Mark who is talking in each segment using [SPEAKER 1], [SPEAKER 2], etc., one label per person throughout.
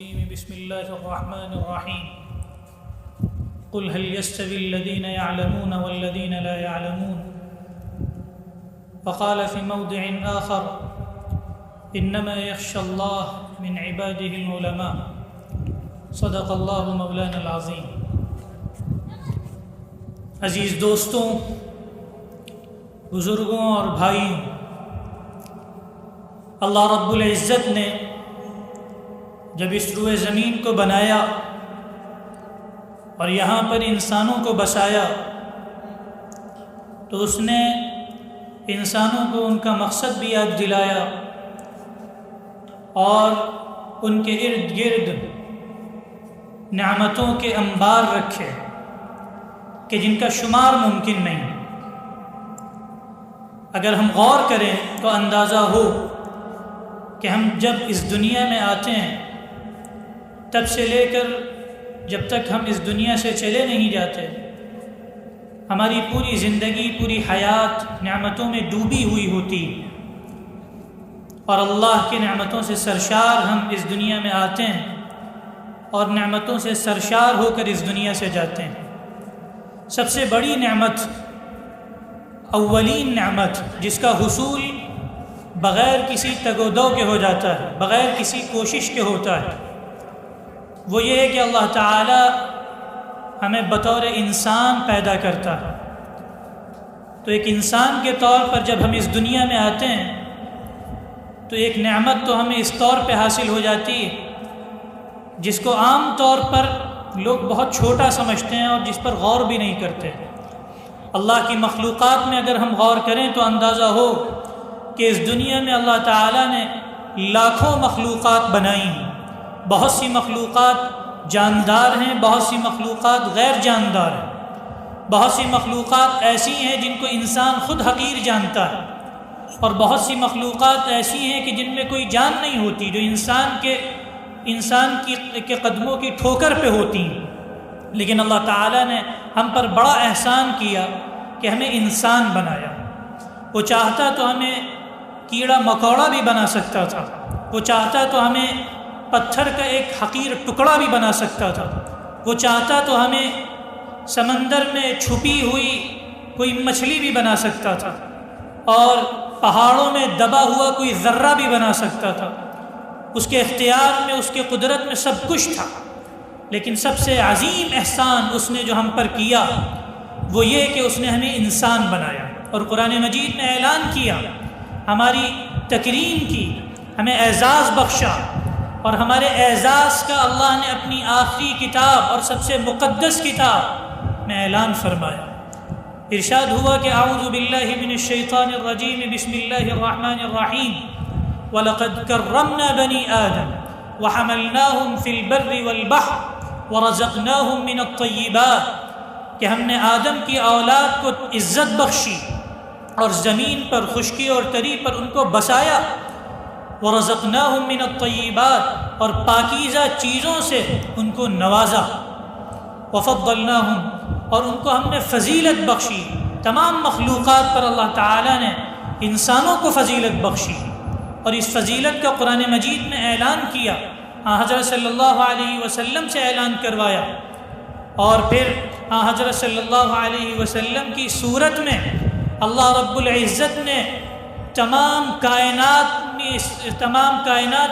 [SPEAKER 1] بسم الله الرحمن الرحيم قل هل يستوي الذين يعلمون والذين لا يعلمون وقال في موضع آخر إنما يخشى الله من عباده العلماء صدق الله مولانا العظيم۔ عزیز دوستوں، بزرگوں اور بھائیوں، اللہ رب العزت نے جب اس روئے زمین کو بنایا اور یہاں پر انسانوں کو بسایا تو اس نے انسانوں کو ان کا مقصد بھی یاد دلایا اور ان کے ارد گرد نعمتوں کے انبار رکھے کہ جن کا شمار ممکن نہیں۔ اگر ہم غور کریں تو اندازہ ہو کہ ہم جب اس دنیا میں آتے ہیں تب سے لے کر جب تک ہم اس دنیا سے چلے نہیں جاتے، ہماری پوری زندگی، پوری حیات نعمتوں میں ڈوبی ہوئی ہوتی، اور اللہ کی نعمتوں سے سرشار ہم اس دنیا میں آتے ہیں اور نعمتوں سے سرشار ہو کر اس دنیا سے جاتے ہیں۔ سب سے بڑی نعمت، اولین نعمت، جس کا حصول بغیر کسی تگ و دو کے ہو جاتا ہے، بغیر کسی کوشش کے ہوتا ہے، وہ یہ ہے کہ اللہ تعالی ہمیں بطور انسان پیدا کرتا ہے۔ تو ایک انسان کے طور پر جب ہم اس دنیا میں آتے ہیں تو ایک نعمت تو ہمیں اس طور پہ حاصل ہو جاتی ہے جس کو عام طور پر لوگ بہت چھوٹا سمجھتے ہیں اور جس پر غور بھی نہیں کرتے۔ اللہ کی مخلوقات میں اگر ہم غور کریں تو اندازہ ہو کہ اس دنیا میں اللہ تعالیٰ نے لاکھوں مخلوقات بنائی ہیں۔ بہت سی مخلوقات جاندار ہیں، بہت سی مخلوقات غیر جاندار ہیں، بہت سی مخلوقات ایسی ہیں جن کو انسان خود حقیر جانتا ہے، اور بہت سی مخلوقات ایسی ہیں کہ جن میں کوئی جان نہیں ہوتی، جو انسان کے قدموں کی ٹھوکر پہ ہوتی ہیں۔ لیکن اللہ تعالیٰ نے ہم پر بڑا احسان کیا کہ ہمیں انسان بنایا۔ وہ چاہتا تو ہمیں کیڑا مکوڑا بھی بنا سکتا تھا، وہ چاہتا تو ہمیں پتھر کا ایک حقیر ٹکڑا بھی بنا سکتا تھا، وہ چاہتا تو ہمیں سمندر میں چھپی ہوئی کوئی مچھلی بھی بنا سکتا تھا، اور پہاڑوں میں دبا ہوا کوئی ذرہ بھی بنا سکتا تھا۔ اس کے اختیار میں، اس کے قدرت میں سب کچھ تھا۔ لیکن سب سے عظیم احسان اس نے جو ہم پر کیا وہ یہ کہ اس نے ہمیں انسان بنایا، اور قرآن مجید میں اعلان کیا، ہماری تکریم کی، ہمیں اعزاز بخشا، اور ہمارے اعزاز کا اللہ نے اپنی آخری کتاب اور سب سے مقدس کتاب میں اعلان فرمایا۔ ارشاد ہوا کہ اعوذ باللہ من الشیطان الرجیم بسم اللہ الرحمن الرحیم وَلَقَدْ كَرَّمْنَا بَنِي آدَمَ وَحَمَلْنَاهُمْ فِي الْبَرِّ وَالْبَحْرِ وَرَزَقْنَاهُمْ مِنَ الطَّيِّبَاتِ، کہ ہم نے آدم کی اولاد کو عزت بخشی اور زمین پر خشکی اور تری پر ان کو بسایا، وَرَزَقْنَاهُمْ مِنَ الطَّيِّبَاتِ، اور پاکیزہ چیزوں سے ان کو نوازا، وَفَضَّلْنَاهُمْ، اور ان کو ہم نے فضیلت بخشی۔ تمام مخلوقات پر اللہ تعالیٰ نے انسانوں کو فضیلت بخشی، اور اس فضیلت کا قرآن مجید میں اعلان کیا، حضرت صلی اللہ علیہ وسلم سے اعلان کروایا، اور پھر حضرت صلی اللہ علیہ وسلم کی صورت میں اللہ رب العزت نے تمام کائنات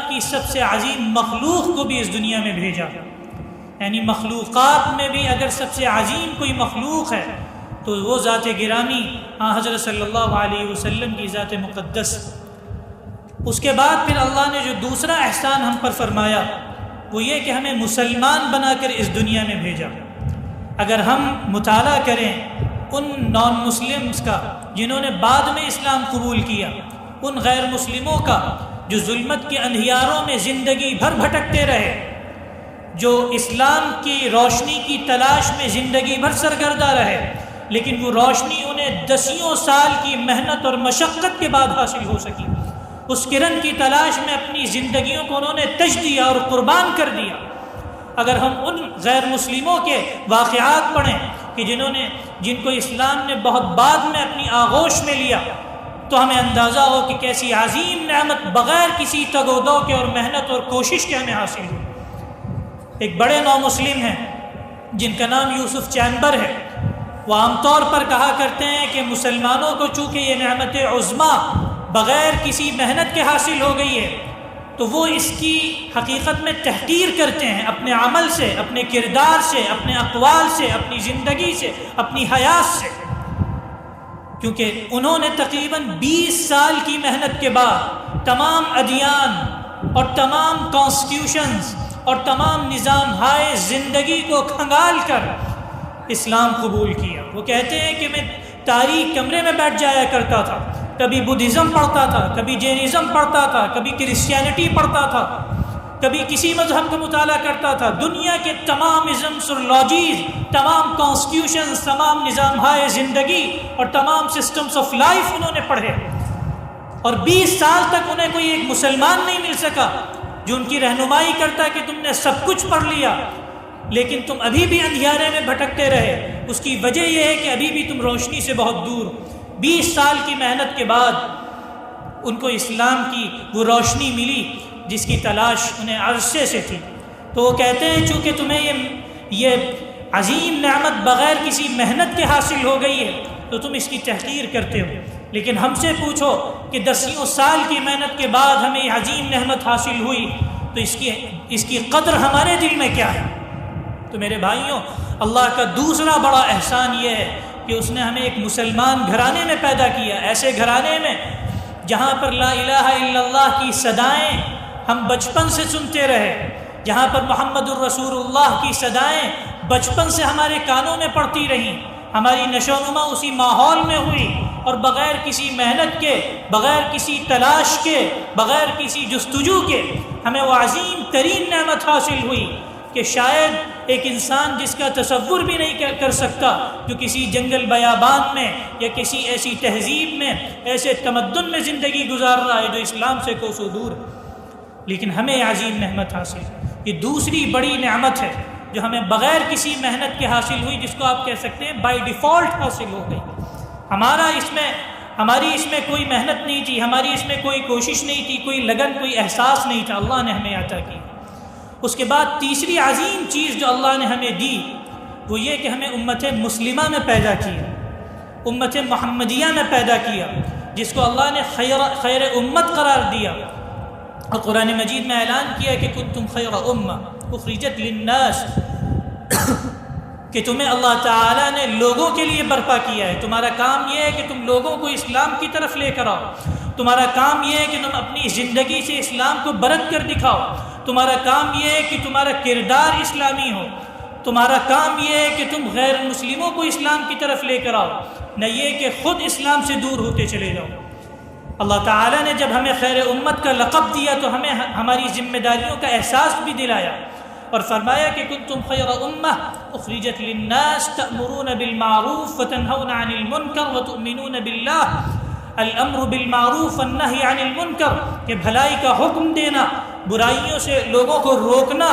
[SPEAKER 1] کی سب سے عظیم مخلوق کو بھی اس دنیا میں بھیجا۔ یعنی مخلوقات میں بھی اگر سب سے عظیم کوئی مخلوق ہے تو وہ ذات گرامی حضرت صلی اللہ علیہ وسلم کی ذات مقدس۔ اس کے بعد پھر اللہ نے جو دوسرا احسان ہم پر فرمایا وہ یہ کہ ہمیں مسلمان بنا کر اس دنیا میں بھیجا۔ اگر ہم مطالعہ کریں ان نان مسلمز کا جنہوں نے بعد میں اسلام قبول کیا، ان غیر مسلموں کا جو ظلمت کے اندھیاروں میں زندگی بھر بھٹکتے رہے، جو اسلام کی روشنی کی تلاش میں زندگی بھر سرگردہ رہے، لیکن وہ روشنی انہیں دسیوں سال کی محنت اور مشقت کے بعد حاصل ہو سکی۔ اس کرن کی تلاش میں اپنی زندگیوں کو انہوں نے تج دیا اور قربان کر دیا۔ اگر ہم ان غیر مسلموں کے واقعات پڑھیں کہ جن کو اسلام نے بہت بعد میں اپنی آغوش میں لیا، تو ہمیں اندازہ ہو کہ کیسی عظیم نعمت بغیر کسی تگ و دو کے اور محنت اور کوشش کے ہمیں حاصل ہوئی۔ ایک بڑے نو مسلم ہیں جن کا نام یوسف چیمبر ہے، وہ عام طور پر کہا کرتے ہیں کہ مسلمانوں کو چونکہ یہ نعمت عظمیٰ بغیر کسی محنت کے حاصل ہو گئی ہے تو وہ اس کی حقیقت میں تحقیر کرتے ہیں، اپنے عمل سے، اپنے کردار سے، اپنے اقوال سے، اپنی زندگی سے، اپنی حیات سے، کیونکہ انہوں نے تقریباً 20 سال کی محنت کے بعد تمام ادیان اور تمام کانسٹیٹیوشنز اور تمام نظام ہائے زندگی کو کھنگال کر اسلام قبول کیا۔ وہ کہتے ہیں کہ میں تاریک کمرے میں بیٹھ جایا کرتا تھا، کبھی بدھزم پڑھتا تھا، کبھی جینزم پڑھتا تھا، کبھی کرسچینٹی پڑھتا تھا، کبھی کسی مذہب کا مطالعہ کرتا تھا۔ دنیا کے تمام ازمس اور لاجیز، تمام کانسٹیٹیوشنز، تمام نظام ہائے زندگی اور تمام سسٹمز آف لائف انہوں نے پڑھے، اور 20 سال تک انہیں کوئی ایک مسلمان نہیں مل سکا جو ان کی رہنمائی کرتا کہ تم نے سب کچھ پڑھ لیا لیکن تم ابھی بھی اندھیارے میں بھٹکتے رہے۔ اس کی وجہ یہ ہے کہ ابھی بھی تم روشنی سے بہت دور۔ 20 سال کی محنت کے بعد ان کو اسلام کی وہ روشنی ملی جس کی تلاش انہیں عرصے سے تھی۔ تو وہ کہتے ہیں چونکہ تمہیں یہ عظیم نعمت بغیر کسی محنت کے حاصل ہو گئی ہے تو تم اس کی تحقیر کرتے ہو، لیکن ہم سے پوچھو کہ 10 سال کی محنت کے بعد ہمیں یہ عظیم نعمت حاصل ہوئی تو اس کی قدر ہمارے دل میں کیا ہے؟ تو میرے بھائیوں، اللہ کا دوسرا بڑا احسان یہ ہے کہ اس نے ہمیں ایک مسلمان گھرانے میں پیدا کیا، ایسے گھرانے میں جہاں پر لا الہ الا اللہ کی صدائیں ہم بچپن سے سنتے رہے، جہاں پر محمد الرسول اللہ کی صدائیں بچپن سے ہمارے کانوں میں پڑتی رہیں، ہماری نشو و نما اسی ماحول میں ہوئی، اور بغیر کسی محنت کے، بغیر کسی تلاش کے، بغیر کسی جستجو کے ہمیں وہ عظیم ترین نعمت حاصل ہوئی کہ شاید ایک انسان جس کا تصور بھی نہیں کر سکتا، جو کسی جنگل بیابان میں یا کسی ایسی تہذیب میں، ایسے تمدن میں زندگی گزار رہا ہے جو اسلام سے کوسوں دور ہے، لیکن ہمیں عظیم نعمت حاصل۔ یہ دوسری بڑی نعمت ہے جو ہمیں بغیر کسی محنت کے حاصل ہوئی، جس کو آپ کہہ سکتے ہیں بائی ڈیفالٹ حاصل ہو گئی۔ ہماری اس میں کوئی محنت نہیں تھی، ہماری اس میں کوئی کوشش نہیں تھی، کوئی لگن، کوئی احساس نہیں تھا، اللہ نے ہمیں عطا کی۔ اس کے بعد تیسری عظیم چیز جو اللہ نے ہمیں دی وہ یہ کہ ہمیں امت مسلمہ میں پیدا کیا، امت محمدیہ میں پیدا کیا، جس کو اللہ نے خیر امت قرار دیا، اور قرآن مجید میں اعلان کیا کہ کنتم خیر امہ اخرجت للناس، کہ تمہیں اللہ تعالیٰ نے لوگوں کے لیے برپا کیا ہے۔ تمہارا کام یہ ہے کہ تم لوگوں کو اسلام کی طرف لے کر آؤ، تمہارا کام یہ ہے کہ تم اپنی زندگی سے اسلام کو برت کر دکھاؤ، تمہارا کام یہ ہے کہ تمہارا کردار اسلامی ہو، تمہارا کام یہ ہے کہ تم غیر مسلموں کو اسلام کی طرف لے کر آؤ، نہ یہ کہ خود اسلام سے دور ہوتے چلے جاؤ۔ اللہ تعالیٰ نے جب ہمیں خیر امت کا لقب دیا تو ہمیں ہماری ذمہ داریوں کا احساس بھی دلایا، اور فرمایا کہ کنتم خیر امہ اخرجت للناس تأمرون بالمعروف وتنہون عن المنکر وتؤمنون باللہ۔ الامر بالمعروف والنہی عن المنکر، کہ بھلائی کا حکم دینا، برائیوں سے لوگوں کو روکنا،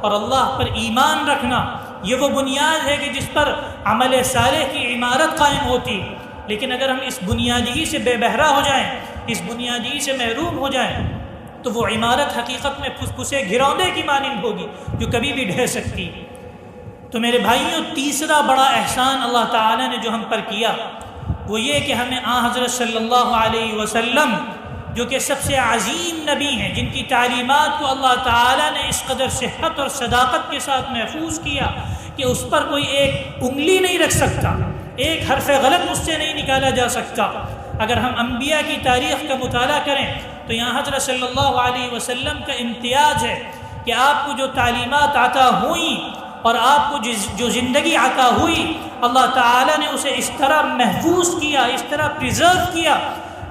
[SPEAKER 1] اور اللہ پر ایمان رکھنا، یہ وہ بنیاد ہے کہ جس پر عمل صالح کی عمارت قائم ہوتی۔ لیکن اگر ہم اس بنیادی سے بے بہرا ہو جائیں، اس بنیادی سے محروم ہو جائیں، تو وہ عمارت حقیقت میں پھسے گھروندے کی مانند ہوگی جو کبھی بھی ڈھہ سکتی۔ تو میرے بھائیوں، تیسرا بڑا احسان اللہ تعالیٰ نے جو ہم پر کیا وہ یہ کہ ہمیں حضرت صلی اللہ علیہ وسلم، جو کہ سب سے عظیم نبی ہیں، جن کی تعلیمات کو اللہ تعالیٰ نے اس قدر صحت اور صداقت کے ساتھ محفوظ کیا کہ اس پر کوئی ایک انگلی نہیں رکھ سکتا، ایک حرف غلط اس سے نہیں نکالا جا سکتا۔ اگر ہم انبیاء کی تاریخ کا مطالعہ کریں تو یہاں حضرت صلی اللہ علیہ وسلم کا امتیاز ہے کہ آپ کو جو تعلیمات عطا ہوئیں اور آپ کو جو زندگی عطا ہوئی، اللہ تعالیٰ نے اسے اس طرح محفوظ کیا، اس طرح پریزرو کیا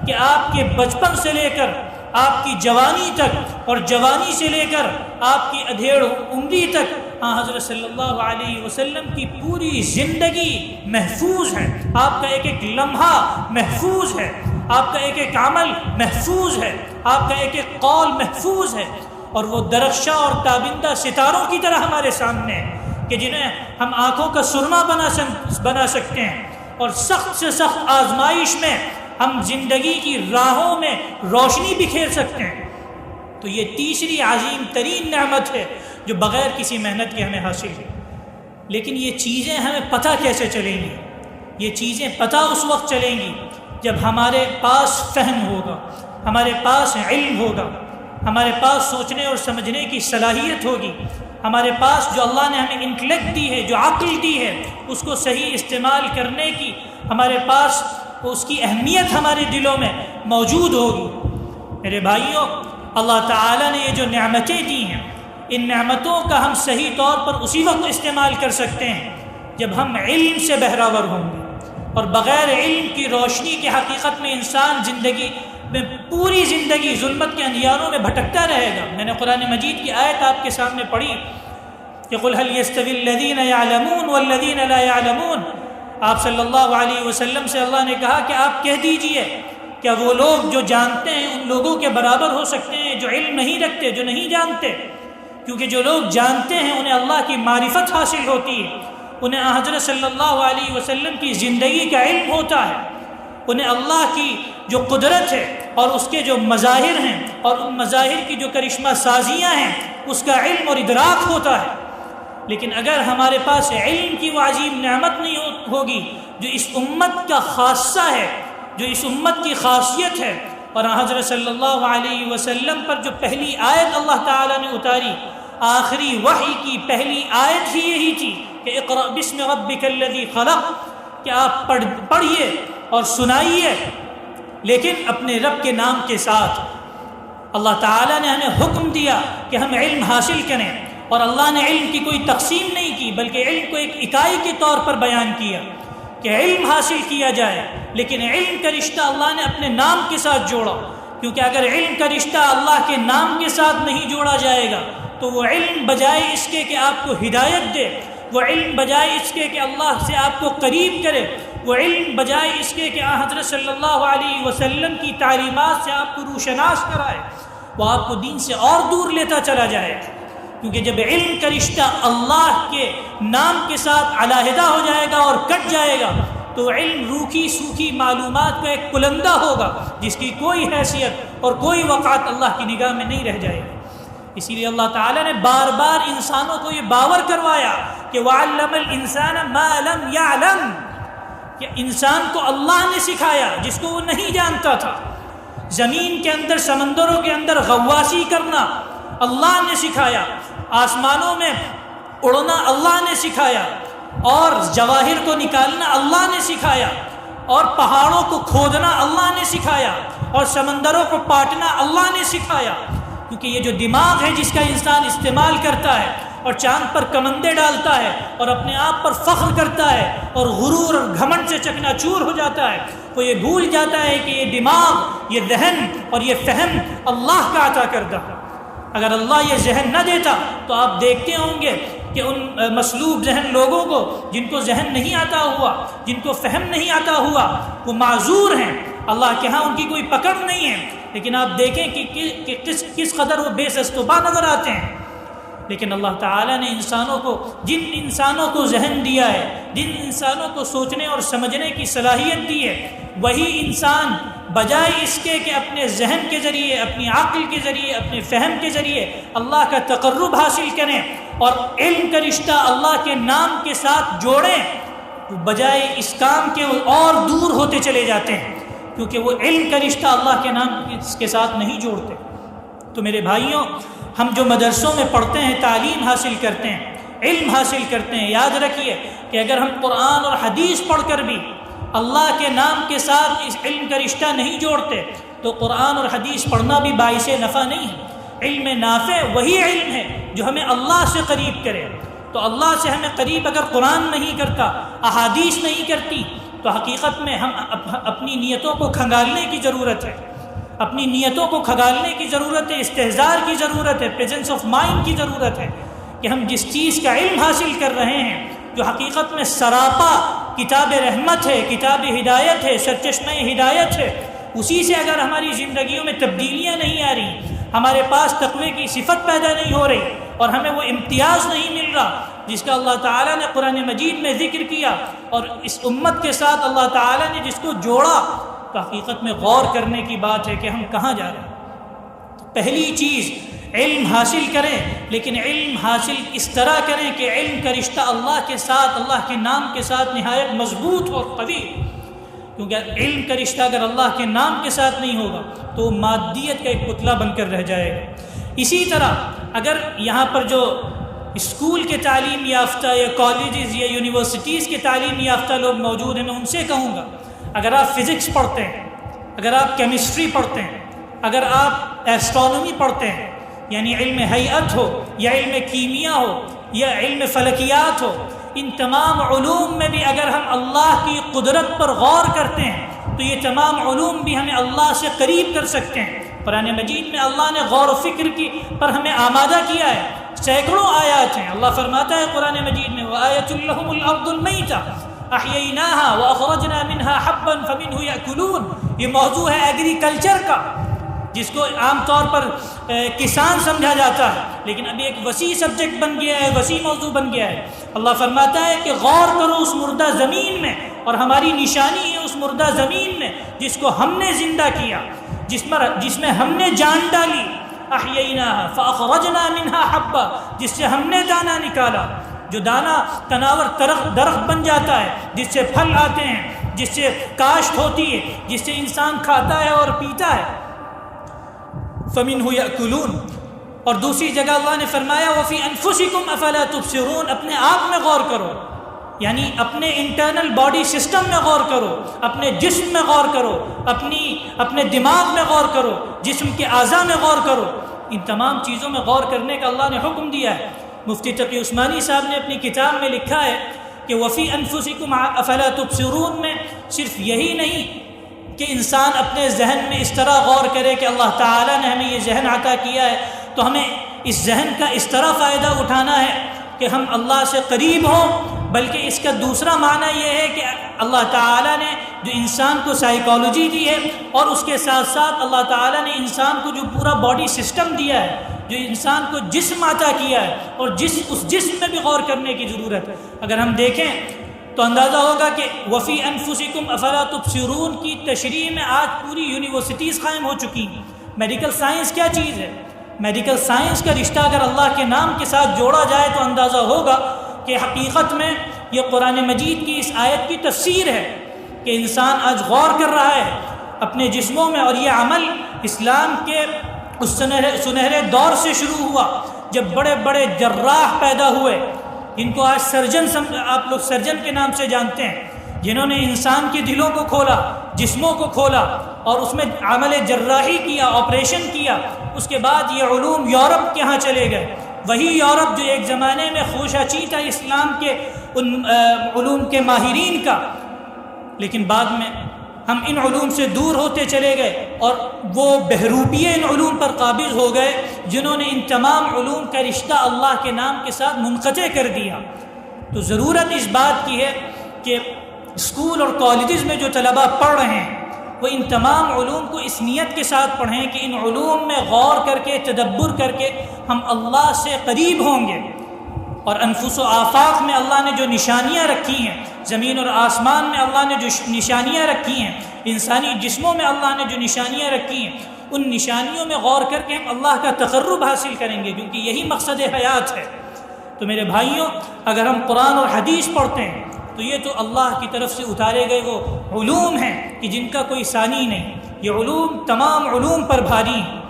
[SPEAKER 1] کہ آپ کے بچپن سے لے کر آپ کی جوانی تک، اور جوانی سے لے کر آپ کی ادھیڑ عمری تک حضرت صلی اللہ علیہ وسلم کی پوری زندگی محفوظ ہے، آپ کا ایک ایک لمحہ محفوظ ہے، آپ کا ایک ایک عمل محفوظ ہے، آپ کا ایک ایک قول محفوظ ہے، اور وہ درخشاں اور تابندہ ستاروں کی طرح ہمارے سامنے ہے کہ جنہیں ہم آنکھوں کا سرما بنا سکتے ہیں، اور سخت سے سخت آزمائش میں ہم زندگی کی راہوں میں روشنی بکھیر سکتے ہیں۔ تو یہ تیسری عظیم ترین نعمت ہے جو بغیر کسی محنت کے ہمیں حاصل ہے۔ لیکن یہ چیزیں ہمیں پتہ کیسے چلیں گی؟ یہ چیزیں پتہ اس وقت چلیں گی جب ہمارے پاس فہم ہوگا، ہمارے پاس علم ہوگا، ہمارے پاس سوچنے اور سمجھنے کی صلاحیت ہوگی، ہمارے پاس جو اللہ نے ہمیں انٹلیکٹ دی ہے، جو عقل دی ہے، اس کو صحیح استعمال کرنے کی ہمارے پاس اس کی اہمیت ہمارے دلوں میں موجود ہوگی۔ میرے بھائیوں، اللہ تعالیٰ نے یہ جو نعمتیں دی ہیں، ان نعمتوں کا ہم صحیح طور پر اسی وقت استعمال کر سکتے ہیں جب ہم علم سے بہراور ہوں گے، اور بغیر علم کی روشنی کی حقیقت میں انسان زندگی میں پوری زندگی ظلمت کے اندھیاروں میں بھٹکتا رہے گا۔ میں نے قرآن مجید کی آیت آپ کے سامنے پڑھی کہ قُلْ هَلْ يَسْتَوِي الَّذِينَ يَعْلَمُونَ وَالَّذِينَ لَا يَعْلَمُونَ۔ آپ صلی اللہ علیہ وسلم سے اللہ نے کہا کہ آپ کہہ دیجئے، کیا وہ لوگ جو جانتے ہیں ان لوگوں کے برابر ہو سکتے ہیں جو علم نہیں رکھتے، جو نہیں جانتے؟ کیونکہ جو لوگ جانتے ہیں انہیں اللہ کی معرفت حاصل ہوتی ہے، انہیں حضرت صلی اللہ علیہ وسلم کی زندگی کا علم ہوتا ہے، انہیں اللہ کی جو قدرت ہے اور اس کے جو مظاہر ہیں اور ان مظاہر کی جو کرشمہ سازیاں ہیں اس کا علم اور ادراک ہوتا ہے۔ لیکن اگر ہمارے پاس علم کی وہ عظیم نعمت نہیں ہوگی جو اس امت کا خاصہ ہے، جو اس امت کی خاصیت ہے، اور حضرت صلی اللہ علیہ وسلم پر جو پہلی آیت اللہ تعالیٰ نے اتاری، آخری وحی کی پہلی آیت ہی یہی تھی کہ اقرأ بسم ربک الذی خلق، کہ آپ پڑھیے اور سنائیے، لیکن اپنے رب کے نام کے ساتھ۔ اللہ تعالیٰ نے ہمیں حکم دیا کہ ہم علم حاصل کریں، اور اللہ نے علم کی کوئی تقسیم نہیں کی بلکہ علم کو ایک اکائی کے طور پر بیان کیا کہ علم حاصل کیا جائے، لیکن علم کا رشتہ اللہ نے اپنے نام کے ساتھ جوڑا، کیونکہ اگر علم کا رشتہ اللہ کے نام کے ساتھ نہیں جوڑا جائے گا تو وہ علم بجائے اس کے کہ آپ کو ہدایت دے، وہ علم بجائے اس کے کہ اللہ سے آپ کو قریب کرے، وہ علم بجائے اس کے کہ حضرت صلی اللہ علیہ وسلم کی تعلیمات سے آپ کو روشناس کرائے، وہ آپ کو دین سے اور دور لیتا چلا جائے۔ کیونکہ جب علم کا رشتہ اللہ کے نام کے ساتھ علیحدہ ہو جائے گا اور کٹ جائے گا تو علم روکھی سوکھی معلومات کا ایک کلندہ ہوگا جس کی کوئی حیثیت اور کوئی وقعت اللہ کی نگاہ میں نہیں رہ جائے گی۔ اسی لیے اللہ تعالیٰ نے بار بار انسانوں کو یہ باور کروایا کہ وَعَلَّمَ الْإِنسَانَ مَا لَمْ يَعْلَمْ، کہ انسان کو اللہ نے سکھایا جس کو وہ نہیں جانتا تھا۔ زمین کے اندر، سمندروں کے اندر غواصی کرنا اللہ نے سکھایا، آسمانوں میں اڑنا اللہ نے سکھایا، اور جواہر کو نکالنا اللہ نے سکھایا، اور پہاڑوں کو کھودنا اللہ نے سکھایا، اور سمندروں کو پاٹنا اللہ نے سکھایا۔ کیونکہ یہ جو دماغ ہے جس کا انسان استعمال کرتا ہے اور چاند پر کمندے ڈالتا ہے اور اپنے آپ پر فخر کرتا ہے اور غرور اور گھمنڈ سے چکنا چور ہو جاتا ہے، وہ یہ بھول جاتا ہے کہ یہ دماغ، یہ ذہن اور یہ فہم اللہ کا عطا کردہ ہے۔ اگر اللہ یہ ذہن نہ دیتا تو آپ دیکھتے ہوں گے کہ ان مسلوب ذہن لوگوں کو، جن کو ذہن نہیں آتا ہوا، جن کو فہم نہیں آتا ہوا، وہ معذور ہیں، اللہ کے ہاں ان کی کوئی پکڑ نہیں ہے۔ لیکن آپ دیکھیں کہ کس قدر وہ بے سستوبا نظر آتے ہیں۔ لیکن اللہ تعالیٰ نے انسانوں کو، جن انسانوں کو ذہن دیا ہے، جن انسانوں کو سوچنے اور سمجھنے کی صلاحیت دی ہے، وہی انسان بجائے اس کے کہ اپنے ذہن کے ذریعے، اپنی عقل کے ذریعے، اپنے فہم کے ذریعے اللہ کا تقرب حاصل کریں اور علم کا رشتہ اللہ کے نام کے ساتھ جوڑیں، تو بجائے اس کام کے اور دور ہوتے چلے جاتے ہیں، کیونکہ وہ علم کا رشتہ اللہ کے نام کے ساتھ نہیں جوڑتے۔ تو میرے بھائیوں، ہم جو مدرسوں میں پڑھتے ہیں، تعلیم حاصل کرتے ہیں، علم حاصل کرتے ہیں، یاد رکھیے کہ اگر ہم قرآن اور حدیث پڑھ کر بھی اللہ کے نام کے ساتھ اس علم کا رشتہ نہیں جوڑتے تو قرآن اور حدیث پڑھنا بھی باعث نفع نہیں ہے۔ علم نافع وہی علم ہے جو ہمیں اللہ سے قریب کرے۔ تو اللہ سے ہمیں قریب اگر قرآن نہیں کرتا، احادیث نہیں کرتی، تو حقیقت میں ہم اپنی نیتوں کو کھنگالنے کی ضرورت ہے، اپنی نیتوں کو کھنگالنے کی ضرورت ہے، استحضار کی ضرورت ہے، پریزنس آف مائنڈ کی ضرورت ہے کہ ہم جس چیز کا علم حاصل کر رہے ہیں، جو حقیقت میں سراپا کتاب رحمت ہے، کتاب ہدایت ہے، سرچشمہ ہدایت ہے، اسی سے اگر ہماری زندگیوں میں تبدیلیاں نہیں آ رہی، ہمارے پاس تقوی کی صفت پیدا نہیں ہو رہی اور ہمیں وہ امتیاز نہیں مل رہا جس کا اللہ تعالیٰ نے قرآن مجید میں ذکر کیا اور اس امت کے ساتھ اللہ تعالیٰ نے جس کو جوڑا، تو حقیقت میں غور کرنے کی بات ہے کہ ہم کہاں جا رہے ہیں۔ پہلی چیز علم حاصل کریں، لیکن علم حاصل اس طرح کریں کہ علم کا رشتہ اللہ کے ساتھ، اللہ کے نام کے ساتھ نہایت مضبوط اور قوی، کیونکہ علم کا رشتہ اگر اللہ کے نام کے ساتھ نہیں ہوگا تو مادیت کا ایک پتلا بن کر رہ جائے گا۔ اسی طرح اگر یہاں پر جو اسکول کے تعلیم یافتہ یا کالجز یا یونیورسٹیز کے تعلیم یافتہ لوگ موجود ہیں، میں ان سے کہوں گا اگر آپ فزکس پڑھتے ہیں، اگر آپ کیمسٹری پڑھتے ہیں، اگر آپ ایسٹرونومی پڑھتے ہیں، یعنی علم ہیئت ہو یا علم کیمیا ہو یا علم فلکیات ہو، ان تمام علوم میں بھی اگر ہم اللہ کی قدرت پر غور کرتے ہیں تو یہ تمام علوم بھی ہمیں اللہ سے قریب کر سکتے ہیں۔ قرآن مجید میں اللہ نے غور و فکر کی پر ہمیں آمادہ کیا ہے، سینکڑوں آیات ہیں۔ اللہ فرماتا ہے قرآن مجید میں وَآيَةٌ لَهُمُ الْأَرْضُ الْمَيْتَةُ أَحْيَيْنَاهَا وَأَخْرَجْنَا مِنْهَا حَبًّا فَمِنْهُ يَأْكُلُونَ۔ یہ موضوع ہے ایگریکلچر کا، جس کو عام طور پر کسان سمجھا جاتا ہے، لیکن اب ایک وسیع سبجیکٹ بن گیا ہے، وسیع موضوع بن گیا ہے۔ اللہ فرماتا ہے کہ غور کرو اس مردہ زمین میں، اور ہماری نشانی ہے اس مردہ زمین میں جس کو ہم نے زندہ کیا، جس میں ہم نے جان ڈالی، احییناها فاخرجنا منها حبا، جس سے ہم نے دانہ نکالا، جو دانہ تناور درخت بن جاتا ہے، جس سے پھل آتے ہیں، جس سے کاشت ہوتی ہے، جس سے انسان کھاتا ہے اور پیتا ہے۔ فَمِنْهُ يَأْكُلُونَ۔ اور دوسری جگہ اللہ نے فرمایا وَفِي أَنفُسِكُمْ أَفَلَا تُبْصِرُونَ، اپنے آپ میں غور کرو، یعنی اپنے انٹرنل باڈی سسٹم میں غور کرو، اپنے جسم میں غور کرو، اپنے دماغ میں غور کرو، جسم کے اعضاء میں غور کرو۔ ان تمام چیزوں میں غور کرنے کا اللہ نے حکم دیا ہے۔ مفتی تقی عثمانی صاحب نے اپنی کتاب میں لکھا ہے کہ وَفِي أَنفُسِكُمْ أَفَلَا تُبْصِرُونَ میں صرف یہی نہیں کہ انسان اپنے ذہن میں اس طرح غور کرے کہ اللہ تعالیٰ نے ہمیں یہ ذہن عطا کیا ہے تو ہمیں اس ذہن کا اس طرح فائدہ اٹھانا ہے کہ ہم اللہ سے قریب ہوں، بلکہ اس کا دوسرا معنی یہ ہے کہ اللہ تعالیٰ نے جو انسان کو سائیکالوجی دی ہے اور اس کے ساتھ ساتھ اللہ تعالیٰ نے انسان کو جو پورا باڈی سسٹم دیا ہے، جو انسان کو جسم عطا کیا ہے، اور اس جسم میں بھی غور کرنے کی ضرورت ہے۔ اگر ہم دیکھیں تو اندازہ ہوگا کہ وفی انفسکم افلا تبصرون کی تشریح میں آج پوری یونیورسٹیز قائم ہو چکی ہیں۔ میڈیکل سائنس کیا چیز ہے؟ میڈیکل سائنس کا رشتہ اگر اللہ کے نام کے ساتھ جوڑا جائے تو اندازہ ہوگا کہ حقیقت میں یہ قرآن مجید کی اس آیت کی تفسیر ہے کہ انسان آج غور کر رہا ہے اپنے جسموں میں، اور یہ عمل اسلام کے اس سنہرے دور سے شروع ہوا جب بڑے بڑے جراح پیدا ہوئے، جن کو آج آپ لوگ سرجن کے نام سے جانتے ہیں، جنہوں نے انسان کے دلوں کو کھولا، جسموں کو کھولا اور اس میں عمل جراحی کیا، آپریشن کیا۔ اس کے بعد یہ علوم یورپ کے ہاں چلے گئے، وہی یورپ جو ایک زمانے میں خوشاچی تھا اسلام کے ان علوم کے ماہرین کا، لیکن بعد میں ہم ان علوم سے دور ہوتے چلے گئے اور وہ بہروپیے ان علوم پر قابض ہو گئے جنہوں نے ان تمام علوم کا رشتہ اللہ کے نام کے ساتھ منقطع کر دیا۔ تو ضرورت اس بات کی ہے کہ اسکول اور کالجز میں جو طلباء پڑھ رہے ہیں وہ ان تمام علوم کو اس نیت کے ساتھ پڑھیں کہ ان علوم میں غور کر کے، تدبر کر کے ہم اللہ سے قریب ہوں گے۔ اور انفس و آفاق میں اللہ نے جو نشانیاں رکھی ہیں، زمین اور آسمان میں اللہ نے جو نشانیاں رکھی ہیں، انسانی جسموں میں اللہ نے جو نشانیاں رکھی ہیں، ان نشانیوں میں غور کر کے ہم اللہ کا تقرب حاصل کریں گے، کیونکہ یہی مقصد حیات ہے۔ تو میرے بھائیوں، اگر ہم قرآن اور حدیث پڑھتے ہیں تو یہ تو اللہ کی طرف سے اتارے گئے وہ علوم ہیں کہ جن کا کوئی ثانی نہیں۔ یہ علوم تمام علوم پر بھاری ہیں،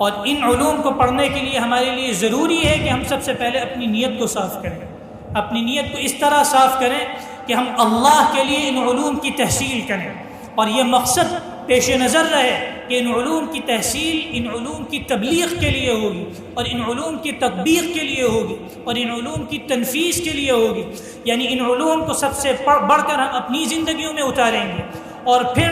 [SPEAKER 1] اور ان علوم کو پڑھنے کے لیے ہمارے لیے ضروری ہے کہ ہم سب سے پہلے اپنی نیت کو صاف کریں، اپنی نیت کو اس طرح صاف کریں کہ ہم اللہ کے لیے ان علوم کی تحصیل کریں، اور یہ مقصد پیش نظر رہے کہ ان علوم کی تحصیل ان علوم کی تبلیغ کے لیے ہوگی، اور ان علوم کی تطبیق کے لیے ہوگی، اور ان علوم کی تنفیذ کے لیے ہوگی۔ یعنی ان علوم کو سب سے بڑھ کر ہم اپنی زندگیوں میں اتاریں گے، اور پھر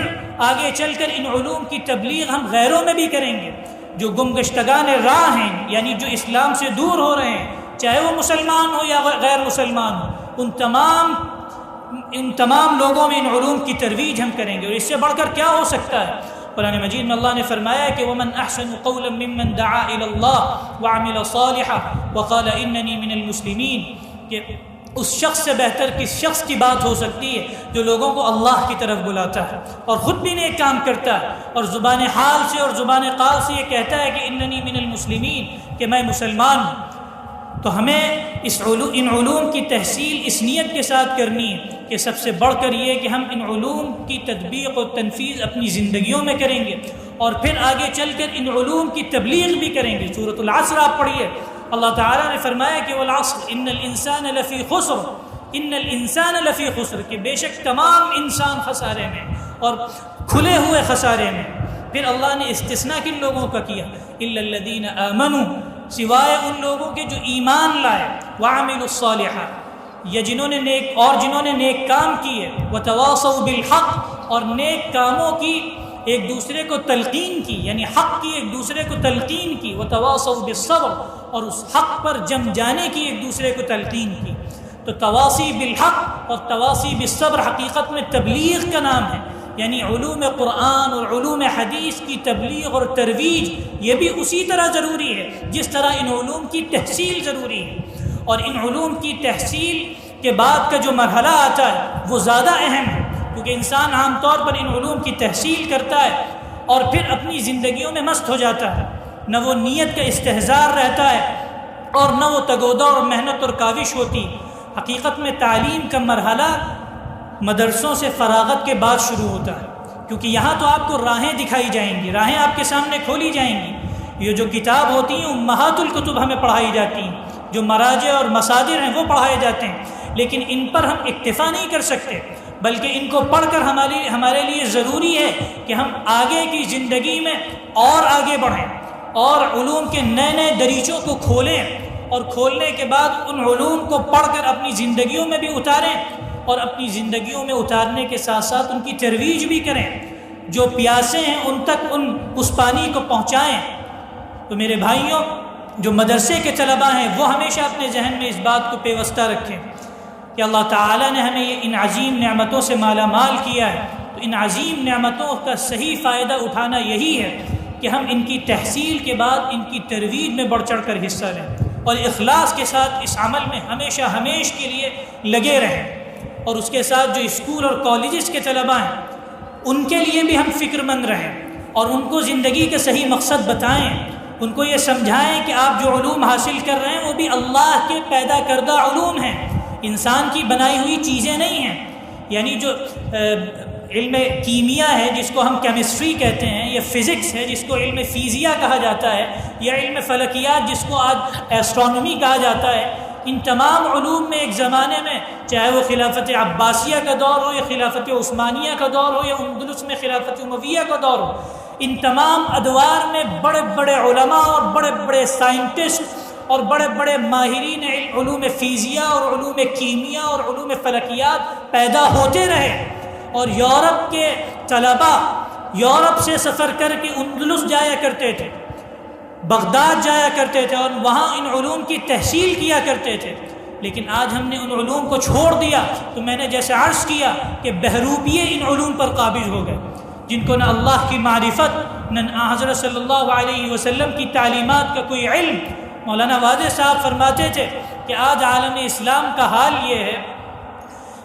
[SPEAKER 1] آگے چل کر ان علوم کی تبلیغ ہم غیروں میں بھی کریں گے۔ جو گمگشتگان راہ ہیں، یعنی جو اسلام سے دور ہو رہے ہیں، چاہے وہ مسلمان ہو یا غیر مسلمان ہو، ان تمام لوگوں میں ان علوم کی ترویج ہم کریں گے۔ اور اس سے بڑھ کر کیا ہو سکتا ہے؟ قرآن مجید میں اللہ نے فرمایا کہ وَمَنْ أَحْسَنُ قَوْلًا مِّمَّنْ دَعَا إِلَى اللَّهِ وَعَمِلَ صَالِحًا وَقَالَ إِنَّنِي مِنَ الْمُسْلِمِينَ، کہ اس شخص سے بہتر کس شخص کی بات ہو سکتی ہے جو لوگوں کو اللہ کی طرف بلاتا ہے اور خود بھی نیک کام کرتا ہے اور زبان حال سے اور زبان قال سے یہ کہتا ہے کہ اننی من المسلمین، کہ میں مسلمان ہوں۔ تو ہمیں ان علوم کی تحصیل اس نیت کے ساتھ کرنی ہے کہ سب سے بڑھ کر یہ کہ ہم ان علوم کی تطبیق و تنفیذ اپنی زندگیوں میں کریں گے، اور پھر آگے چل کر ان علوم کی تبلیغ بھی کریں گے۔ سورۃ العصر آپ پڑھیے، اللہ تعالیٰ نے فرمایا کہ والعصر ان الانسان لفی خسر، ان الانسان لفی خسر، کہ بے شک تمام انسان خسارے میں اور کھلے ہوئے خسارے میں۔ پھر اللہ نے استثناء کن لوگوں کا کیا؟ الا الذین آمنوا، سوائے ان لوگوں کے جو ایمان لائے، وعملوا الصالحات، یا جنہوں نے نیک کام کیے، وتواصوا بالحق، اور نیک کاموں کی ایک دوسرے کو تلقین کی، یعنی حق کی ایک دوسرے کو تلقین کی، وتواصوا بالصبر، اور اس حق پر جم جانے کی ایک دوسرے کو تلقین کی۔ تو تواصی بالحق اور تواصی بالصبر حقیقت میں تبلیغ کا نام ہے، یعنی علوم قرآن اور علوم حدیث کی تبلیغ اور ترویج یہ بھی اسی طرح ضروری ہے جس طرح ان علوم کی تحصیل ضروری ہے۔ اور ان علوم کی تحصیل کے بعد کا جو مرحلہ آتا ہے وہ زیادہ اہم ہے، کیونکہ انسان عام طور پر ان علوم کی تحصیل کرتا ہے اور پھر اپنی زندگیوں میں مست ہو جاتا ہے، نہ وہ نیت کا استحضار رہتا ہے اور نہ وہ تگودہ اور محنت اور کاوش ہوتی۔ حقیقت میں تعلیم کا مرحلہ مدرسوں سے فراغت کے بعد شروع ہوتا ہے، کیونکہ یہاں تو آپ کو راہیں دکھائی جائیں گی، راہیں آپ کے سامنے کھولی جائیں گی۔ یہ جو کتاب ہوتی ہیں امہات الکتب ہمیں پڑھائی جاتی ہیں، جو مراجع اور مصادر ہیں وہ پڑھائے جاتے ہیں، لیکن ان پر ہم اکتفا نہیں کر سکتے، بلکہ ان کو پڑھ کر ہمارے لیے ضروری ہے کہ ہم آگے کی زندگی میں اور آگے بڑھیں اور علوم کے نئے نئے دریچوں کو کھولیں، اور کھولنے کے بعد ان علوم کو پڑھ کر اپنی زندگیوں میں بھی اتاریں، اور اپنی زندگیوں میں اتارنے کے ساتھ ساتھ ان کی ترویج بھی کریں، جو پیاسے ہیں ان تک اس پانی کو پہنچائیں۔ تو میرے بھائیوں، جو مدرسے کے طلباء ہیں وہ ہمیشہ اپنے ذہن میں اس بات کو پیوستہ رکھیں کہ اللہ تعالیٰ نے ہمیں ان عظیم نعمتوں سے مالا مال کیا ہے، تو ان عظیم نعمتوں کا صحیح فائدہ اٹھانا یہی ہے کہ ہم ان کی تحصیل کے بعد ان کی ترویج میں بڑھ چڑھ کر حصہ لیں اور اخلاص کے ساتھ اس عمل میں ہمیشہ کے لیے لگے رہیں۔ اور اس کے ساتھ جو اسکول اور کالجز کے طلباء ہیں ان کے لیے بھی ہم فکر مند رہیں اور ان کو زندگی کا صحیح مقصد بتائیں، ان کو یہ سمجھائیں کہ آپ جو علوم حاصل کر رہے ہیں وہ بھی اللہ کے پیدا کردہ علوم ہیں، انسان کی بنائی ہوئی چیزیں نہیں ہیں۔ یعنی جو علم کیمیا ہے جس کو ہم کیمسٹری کہتے ہیں، یا فزکس ہے جس کو علم فیزیا کہا جاتا ہے، یا علم فلکیات جس کو آج ایسٹرونومی کہا جاتا ہے، ان تمام علوم میں ایک زمانے میں، چاہے وہ خلافت عباسیہ کا دور ہو یا خلافت عثمانیہ کا دور ہو یا اندلس میں خلافت امویہ کا دور ہو، ان تمام ادوار میں بڑے بڑے علماء اور بڑے بڑے سائنٹسٹ اور بڑے بڑے ماہرین علوم فیزیا اور علوم کیمیا اور علوم فلکیات پیدا ہوتے رہے، اور یورپ کے طلباء یورپ سے سفر کر کے اندلس جایا کرتے تھے، بغداد جایا کرتے تھے اور وہاں ان علوم کی تحصیل کیا کرتے تھے۔ لیکن آج ہم نے ان علوم کو چھوڑ دیا، تو میں نے جیسے عرض کیا کہ بہروپیے ان علوم پر قابض ہو گئے، جن کو نہ اللہ کی معرفت، نہ حضرت صلی اللہ علیہ وسلم کی تعلیمات کا کوئی علم۔ مولانا واضح صاحب فرماتے تھے کہ آج عالم اسلام کا حال یہ ہے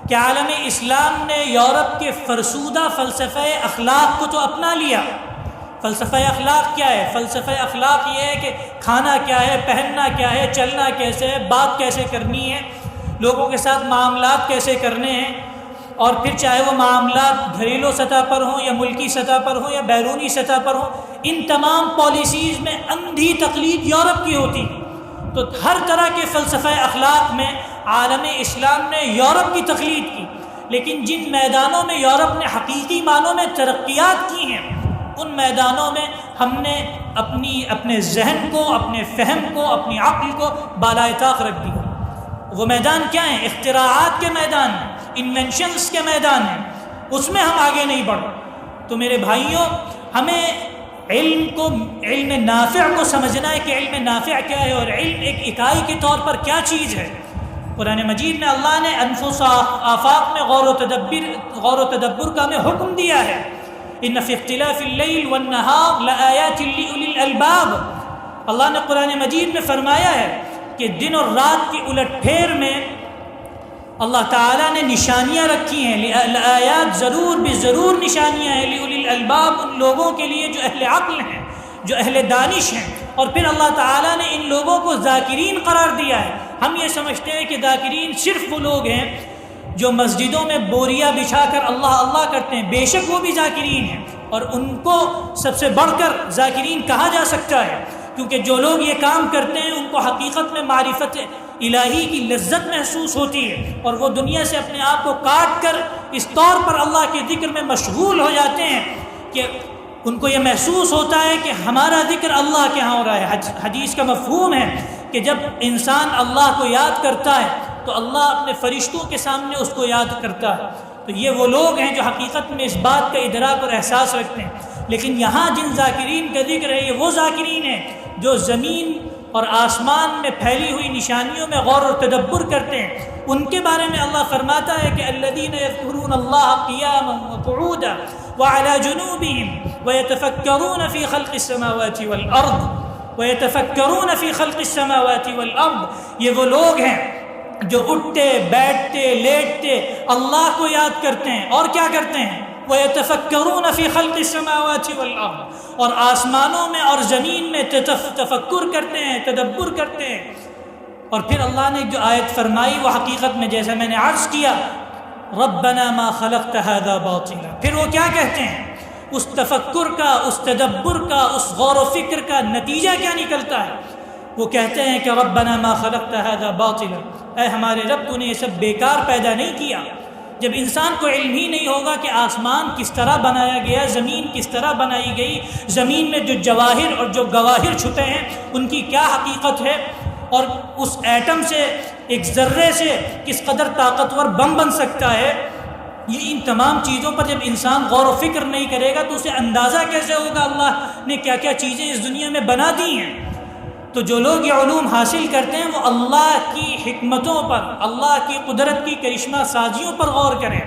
[SPEAKER 1] کہ عالم اسلام نے یورپ کے فرسودہ فلسفہ اخلاق کو تو اپنا لیا۔ فلسفہ اخلاق کیا ہے؟ فلسفہ اخلاق یہ ہے کہ کھانا کیا ہے، پہننا کیا ہے، چلنا کیسے ہے، بات کیسے کرنی ہے، لوگوں کے ساتھ معاملات کیسے کرنے ہیں، اور پھر چاہے وہ معاملات گھریلو سطح پر ہوں یا ملکی سطح پر ہوں یا بیرونی سطح پر ہوں، ان تمام پالیسیز میں اندھی تقلید یورپ کی ہوتی۔ تو ہر طرح کے فلسفہ اخلاق میں عالم اسلام نے یورپ کی تقلید کی، لیکن جن میدانوں میں یورپ نے حقیقی معنوں میں ترقیات کی ہیں، ان میدانوں میں ہم نے اپنے ذہن کو، اپنے فہم کو، اپنی عقل کو بالائے طاق رکھ دیا۔ وہ میدان کیا ہیں؟ اختراعات کے میدان ہیں، انوینشنز کے میدان ہیں، اس میں ہم آگے نہیں بڑھے۔ تو میرے بھائیوں، ہمیں علم نافع کو سمجھنا ہے کہ علم نافع کیا ہے، اور علم ایک اکائی کے طور پر کیا چیز ہے۔ قرآن مجید میں اللہ نے انفس آفاق میں غور و تدبر کا ہمیں حکم دیا ہے، ان فی اختلاف اللیل والنہار لآیات لأولی الالباب۔ اللہ نے قرآن مجید میں فرمایا ہے کہ دن اور رات کی الٹ پھیر میں اللہ تعالیٰ نے نشانیاں رکھی ہیں، آیات ضرور بھی ضرور نشانیاں ہیں لِأُولِي الْأَلْبَابِ، ان لوگوں کے لیے جو اہل عقل ہیں، جو اہل دانش ہیں۔ اور پھر اللہ تعالیٰ نے ان لوگوں کو ذاکرین قرار دیا ہے۔ ہم یہ سمجھتے ہیں کہ ذاکرین صرف وہ لوگ ہیں جو مسجدوں میں بوریا بچھا کر اللہ اللہ کرتے ہیں، بے شک وہ بھی ذاکرین ہیں، اور ان کو سب سے بڑھ کر ذاکرین کہا جا سکتا ہے، کیونکہ جو لوگ یہ کام کرتے ہیں ان کو حقیقت میں معرفت الہی کی لذت محسوس ہوتی ہے، اور وہ دنیا سے اپنے آپ کو کاٹ کر اس طور پر اللہ کے ذکر میں مشغول ہو جاتے ہیں کہ ان کو یہ محسوس ہوتا ہے کہ ہمارا ذکر اللہ کے ہاں ہو رہا ہے۔ حدیث کا مفہوم ہے کہ جب انسان اللہ کو یاد کرتا ہے تو اللہ اپنے فرشتوں کے سامنے اس کو یاد کرتا ہے۔ تو یہ وہ لوگ ہیں جو حقیقت میں اس بات کا ادراک اور احساس رکھتے ہیں۔ لیکن یہاں جن ذاکرین کا ذکر ہے یہ وہ ذاکرین ہیں جو زمین اور آسمان میں پھیلی ہوئی نشانیوں میں غور و تدبر کرتے ہیں۔ ان کے بارے میں اللہ فرماتا ہے کہ الذین یذکرون اللہ قیاما وقعودا وعلی جنوبہم ویتفکرون فی خلق السماوات والارض ویتفکرون فی خلق السماوات والارض، یہ وہ لوگ ہیں جو اٹھتے بیٹھتے لیٹتے اللہ کو یاد کرتے ہیں، اور کیا کرتے ہیں؟ وَيَتَفَكَّرُونَ فِي خَلْقِ السَّمَاوَاتِ وَالْأَرْضِ، اور آسمانوں میں اور زمین میں تفکر کرتے ہیں، تدبر کرتے ہیں۔ اور پھر اللہ نے جو آیت فرمائی وہ حقیقت میں جیسا میں نے عرض کیا، رَبَّنَا مَا خَلَقْتَ هَذَا بَاطِلًا، پھر وہ کیا کہتے ہیں؟ اس تفکر کا، اس تدبر کا، اس غور و فکر کا نتیجہ کیا نکلتا ہے؟ وہ کہتے ہیں کہ ربنا ما خلقت هذا باطلا، اے ہمارے رب تو نے یہ سب بیکار پیدا نہیں کیا۔ جب انسان کو علم ہی نہیں ہوگا کہ آسمان کس طرح بنایا گیا، زمین کس طرح بنائی گئی، زمین میں جو جواہر اور جو گواہر چھپے ہیں ان کی کیا حقیقت ہے، اور اس ایٹم سے، ایک ذرے سے کس قدر طاقتور بم بن سکتا ہے، یہ ان تمام چیزوں پر جب انسان غور و فکر نہیں کرے گا تو اسے اندازہ کیسے ہوگا اللہ نے کیا کیا چیزیں اس دنیا میں بنا دی ہیں۔ تو جو لوگ یہ علوم حاصل کرتے ہیں وہ اللہ کی حکمتوں پر، اللہ کی قدرت کی کرشمہ سازیوں پر غور کریں۔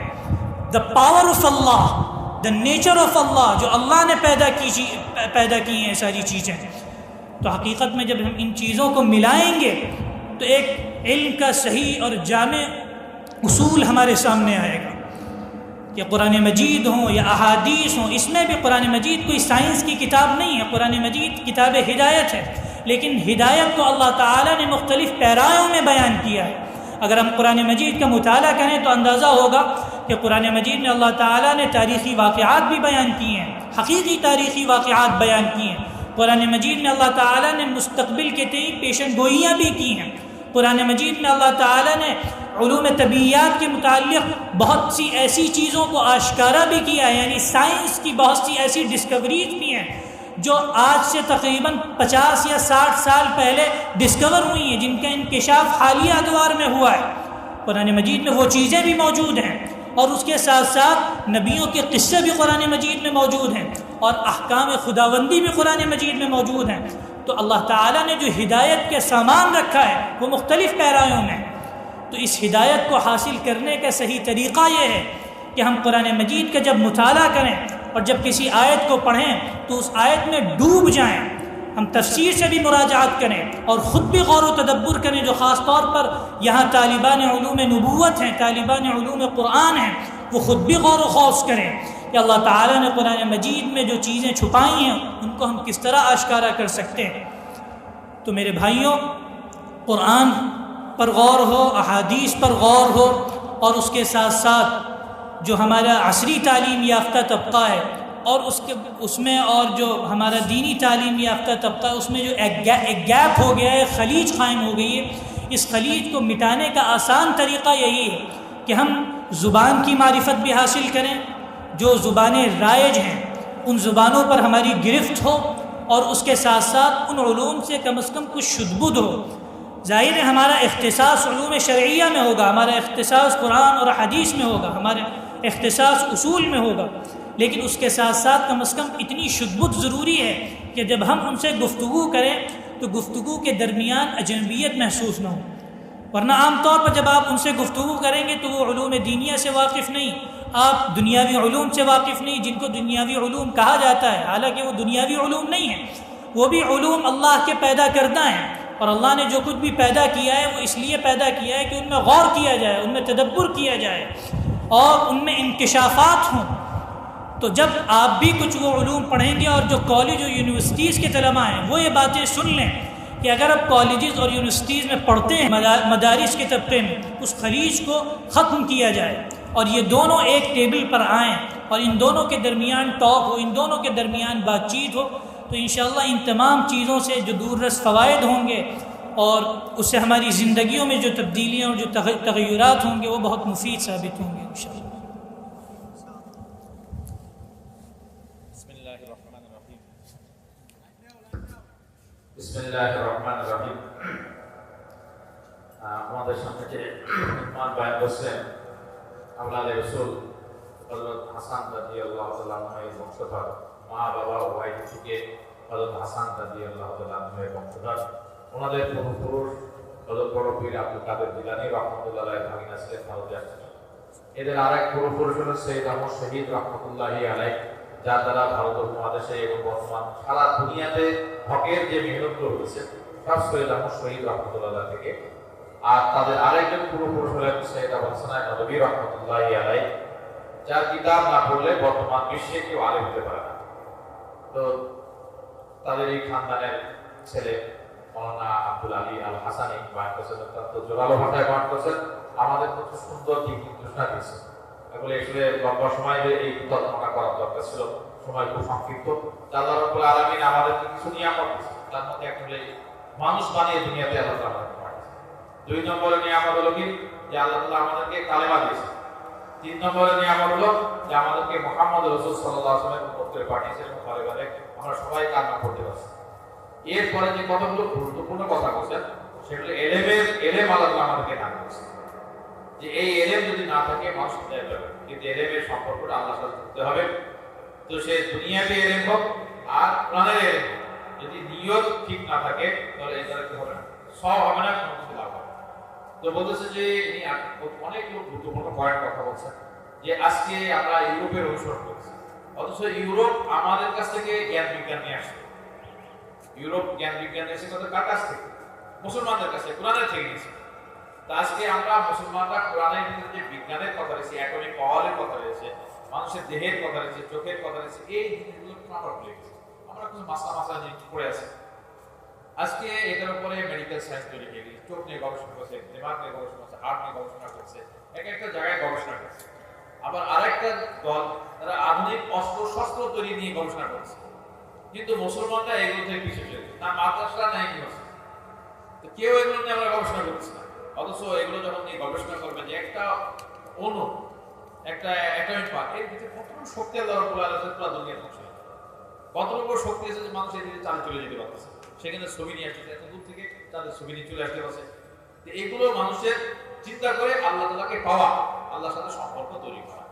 [SPEAKER 1] The power of Allah, the nature of Allah, جو اللہ نے پیدا کی ہیں ساری چیزیں۔ تو حقیقت میں جب ہم ان چیزوں کو ملائیں گے تو ایک علم کا صحیح اور جامع اصول ہمارے سامنے آئے گا کہ قرآن مجید ہوں یا احادیث ہوں، اس میں بھی قرآن مجید کوئی سائنس کی کتاب نہیں ہے، قرآن مجید کتاب ہدایت ہے، لیکن ہدایت کو اللہ تعالیٰ نے مختلف پیرایوں میں بیان کیا ہے۔ اگر ہم قرآن مجید کا مطالعہ کریں تو اندازہ ہوگا کہ قرآن مجید میں اللہ تعالیٰ نے تاریخی واقعات بھی بیان کیے ہیں، حقیقی تاریخی واقعات بیان کیے ہیں۔ قرآن مجید میں اللہ تعالیٰ نے مستقبل کے تئیں پیشن گوئیاں بھی کی ہیں۔ قرآن مجید میں اللہ تعالیٰ نے علوم طبیعیات کے متعلق بہت سی ایسی چیزوں کو آشکارا بھی کیا ہے، یعنی سائنس کی بہت سی ایسی ڈسکوریز بھی ہیں جو آج سے تقریباً 50 یا 60 سال پہلے ڈسکور ہوئی ہیں، جن کا انکشاف حالیہ ادوار میں ہوا ہے۔ قرآن مجید میں وہ چیزیں بھی موجود ہیں، اور اس کے ساتھ ساتھ نبیوں کے قصے بھی قرآن مجید میں موجود ہیں، اور احکام خداوندی بھی قرآن مجید میں موجود ہیں۔ تو اللہ تعالیٰ نے جو ہدایت کے سامان رکھا ہے وہ مختلف پیرایوں میں، تو اس ہدایت کو حاصل کرنے کا صحیح طریقہ یہ ہے کہ ہم قرآن مجید کا جب مطالعہ کریں اور جب کسی آیت کو پڑھیں تو اس آیت میں ڈوب جائیں، ہم تفسیر سے بھی مراجعات کریں اور خود بھی غور و تدبر کریں، جو خاص طور پر یہاں طالبان علوم نبوت ہیں، طالبان علوم قرآن ہیں، وہ خود بھی غور و خوض کریں کہ اللہ تعالیٰ نے قرآن مجید میں جو چیزیں چھپائی ہیں ان کو ہم کس طرح آشکارا کر سکتے ہیں۔ تو میرے بھائیوں، قرآن پر غور ہو، احادیث پر غور ہو، اور اس کے ساتھ ساتھ جو ہمارا عصری تعلیم یافتہ طبقہ ہے اور اس میں اور جو ہمارا دینی تعلیم یافتہ طبقہ ہے، اس میں جو ایک گیپ ہو گیا ہے، خلیج قائم ہو گئی ہے، اس خلیج کو مٹانے کا آسان طریقہ یہی ہے کہ ہم زبان کی معرفت بھی حاصل کریں، جو زبانیں رائج ہیں ان زبانوں پر ہماری گرفت ہو، اور اس کے ساتھ ساتھ ان علوم سے کم از کم کچھ شدبد ہو۔ ظاہر ہے ہمارا اختصاص علوم شرعیہ میں ہوگا، ہمارا اختصاص قرآن اور حدیث میں ہوگا، ہمارا اختصاص اصول میں ہوگا، لیکن اس کے ساتھ ساتھ کم از کم اتنی شدبد ضروری ہے کہ جب ہم ان سے گفتگو کریں تو گفتگو کے درمیان اجنبیت محسوس نہ ہو، ورنہ عام طور پر جب آپ ان سے گفتگو کریں گے تو وہ علوم دینیہ سے واقف نہیں، آپ دنیاوی علوم سے واقف نہیں، جن کو دنیاوی علوم کہا جاتا ہے، حالانکہ وہ دنیاوی علوم نہیں ہیں، وہ بھی علوم اللہ کے پیدا کردہ ہیں، اور اللہ نے جو کچھ بھی پیدا کیا ہے وہ اس لیے پیدا کیا ہے کہ ان میں غور کیا جائے، ان میں تدبر کیا جائے اور ان میں انکشافات ہوں۔ تو جب آپ بھی کچھ وہ علوم پڑھیں گے اور جو کالج اور یونیورسٹیز کے طلباء ہیں وہ یہ باتیں سن لیں کہ اگر اب کالجز اور یونیورسٹیز میں پڑھتے ہیں مدارس کے طبقے میں، اس خلیج کو ختم کیا جائے اور یہ دونوں ایک ٹیبل پر آئیں اور ان دونوں کے درمیان ٹاک ہو، ان دونوں کے درمیان بات چیت ہو، تو انشاءاللہ ان تمام چیزوں سے جو دور رس فوائد ہوں گے اور اس سے ہماری زندگیوں میں جو تبدیلیاں اور جو تغیرات ہوں گے وہ بہت مفید ثابت ہوں گے انشاءاللہ۔
[SPEAKER 2] بسم اللہ الرحمن الرحیم۔ আমাদের সামনে যে ইমান বয়ান করছেন আওলাদে রাসূল হযরত হাসান রাদিয়াল্লাহু তাআলা আনহু বংশধর, মা বাবা উভয় থেকে হযরত হাসান রাদিয়াল্লাহু তাআলা আনহু বংশধর। ওনাদের পূর্বপুরুষ হযরত বড় পীর আব্দুল কাদের জিলানী রাহমাতুল্লাহ আলাইহি ভাগিনা ছিলেন ভারতে আসছেন। এদের আরেক পূর্বপুরুষ হলো সৈয়দ আহমদ শহীদ রাহমাতুল্লাহি আলাইহি, যার দ্বারা ভারত উপমহাদেশে এবং বর্তমান সারা দুনিয়াতে হকের যে মেহনতগুলো হয়েছে সব সৈয়দ আহমদ শহীদ রাহমাতুল্লাহ থেকে। আর তাদের আরেকজন পূর্বপুরুষ হলেন সৈয়দ আবু হাসান নদভী রাহমাতুল্লাহি আলাইহি, যার কিতাব না পড়লে বর্তমান বিশ্বে কেউ আলেম হতে পারে না। তো তাদের এই খানদানের ছেলে মাওলানা আব্দুল আলী আল হাসানি বয়ান করেছেন, অত্যন্ত জোরালো ভাষায় বয়ান করেছেন, আমাদের খুব সুন্দর দিক নির্দেশনা দিয়েছে। এগুলো আসলে লম্বা সময় এই তর্জমা করার দরকার ছিল, সময় খুব সংক্ষিপ্ত। আল্লাহ রাব্বুল আলামিন আমাদেরকে কিছু নিয়ামত দিয়েছে, তার মধ্যে একটা হলো মানুষ বানিয়ে দুনিয়াতে আল্লাহ তাআলা আমাদেরকে পাঠিয়েছে। 2 নম্বরে নিয়ামত হলো কি যে আল্লাহ তাআলা আমাদেরকে কালেমা দিয়েছে। 3 নম্বরে নিয়ামত হলো যে আমাদেরকে মুহাম্মদ রাসূল সাল্লাল্লাহু আলাইহি ওয়াসাল্লামের উম্মত করে পাঠিয়েছেন এবং পরিবারে আমরা সবাই কালেমা পড়তে পারছি। এরপরে যে কতগুলো গুরুত্বপূর্ণ কথা বলছেন সেগুলো এলেম আল্লাহ তাআলা আমাদেরকে দান করেছেন, যে এই এলেম যদি না থাকে মানুষ হৃদায়ত পাবে, কিন্তু এলেমের সম্পর্কটা আল্লাহর সাথে করতে হবে। তো সে দুনিয়াতে এলেম হোক আর কোরআনের এলেম, যদি নিয়ত ঠিক না থাকে তাহলে এটা কি হবে না, সব হবে না, কোনো কিছু লাভ হবে। তো বলতেছে যে অনেক গুরুত্বপূর্ণ পয়েন্ট কথা বলছেন যে আজকে আমরা ইউরোপের অনুসরণ করছি, অথচ ইউরোপ আমাদের কাছ থেকে জ্ঞান বিজ্ঞান নিয়ে আসছে। ইউরোপ জ্ঞান বিজ্ঞান এসে কার কাছ থেকে? মুসলমানদের কাছে, কোরআনের থেকে নিয়েছে। আজকে আমরা মুসলমানরা কোরআনের ভিতরে যে বিজ্ঞানের কথা রয়েছে, অ্যাটমিক পাওয়ারের কথা রয়েছে, মানুষের দেহের কথা রয়েছে, চোখের কথা রয়েছে, এই জিনিসগুলো আমরা ভুলে গেছি। আমরা কিছু মাসা জিনিস পড়ে আছি। আজকে এটার উপরে মেডিকেল সায়েন্স তৈরি হয়ে গেছে, চোখ নিয়ে গবেষণা করছে, দিমাগ নিয়ে গবেষণা করছে, হার্ট নিয়ে গবেষণা করছে, একটা জায়গায় গবেষণা করছে। আবার আরেকটা দল তারা আধুনিক অস্ত্র শস্ত্র তৈরি নিয়ে গবেষণা করছে। কিন্তু মুসলমানরা এগুলো থেকে পিছিয়ে চলেছে, না মাদ্রাসা না ইউনিভার্সিটি, তো কেউ এগুলো নিয়ে আমরা গবেষণা করছি না। অথচ এগুলো যখন নিয়ে গবেষণা করবে যে একটা অণু, একটা অ্যাটমিক পার্ট, এর ভিতরে কতটুকু শক্তি আল্লাহ রাব্বুল আলামিন পুরো দুনিয়ার ধ্বংস করে, কতটুকু শক্তি আছে যে মানুষ এই দিকে চাঁদে চলে যেতে পারতেছে, সেখানে ছবি নিয়ে আসতেছে, এত দূর থেকে চাঁদের ছবি নিয়ে চলে আসতে পারছে। তো এগুলো মানুষের চিন্তা করে আল্লাহ তাআলাকে পাওয়া, আল্লাহর সাথে সম্পর্ক তৈরি করা,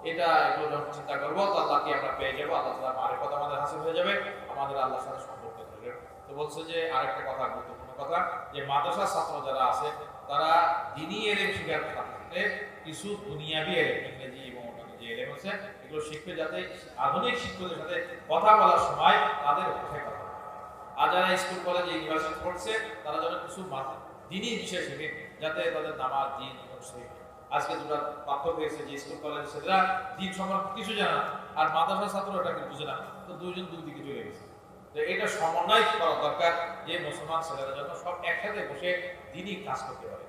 [SPEAKER 2] এগুলো যখন চিন্তা করবো তো আল্লাহকে আমরা পেয়ে যাবো, আল্লাহ তাআলার মারিফত আমাদের হাসিল হয়ে যাবে, আমাদের আল্লাহর সাথে সম্পর্ক তৈরি হবে। তো বলছে যে আরেকটা কথা, গুরুত্বপূর্ণ কথা, যে মাদ্রাসার ছাত্র যারা আছে তারা দ্বীনি এলেম শিখার সাথে কিছু দুনিয়াবি এলেম, ইংরেজি এবং অন্যান্য যে এলেম আছে এগুলো শিখবে, যাতে আধুনিক শিক্ষকদের সাথে কথা বলার সময় তাদের ভাষায় কথা বলে। আর যারা স্কুল কলেজে ইউনিভার্সিটি পড়ছে তারা যেন কিছু দ্বীনি বিষয় শেখে, যাতে তাদের নামাজ দ্বীন শেখে। আজকে দুটো পার্থক্য হয়েছে যে স্কুল কলেজে ছেলেরা দ্বীন সম্পর্কে কিছু জানে না, আর মাদ্রাসার ছাত্র এটাকে বুঝে না, তো দুইজন দুই দিকে চলে গেছে। তো এটা সমন্বয় করা দরকার যে মুসলমান ছেলেরা যেন সব একসাথে বসে দ্বীনি কাজ করতে পারে।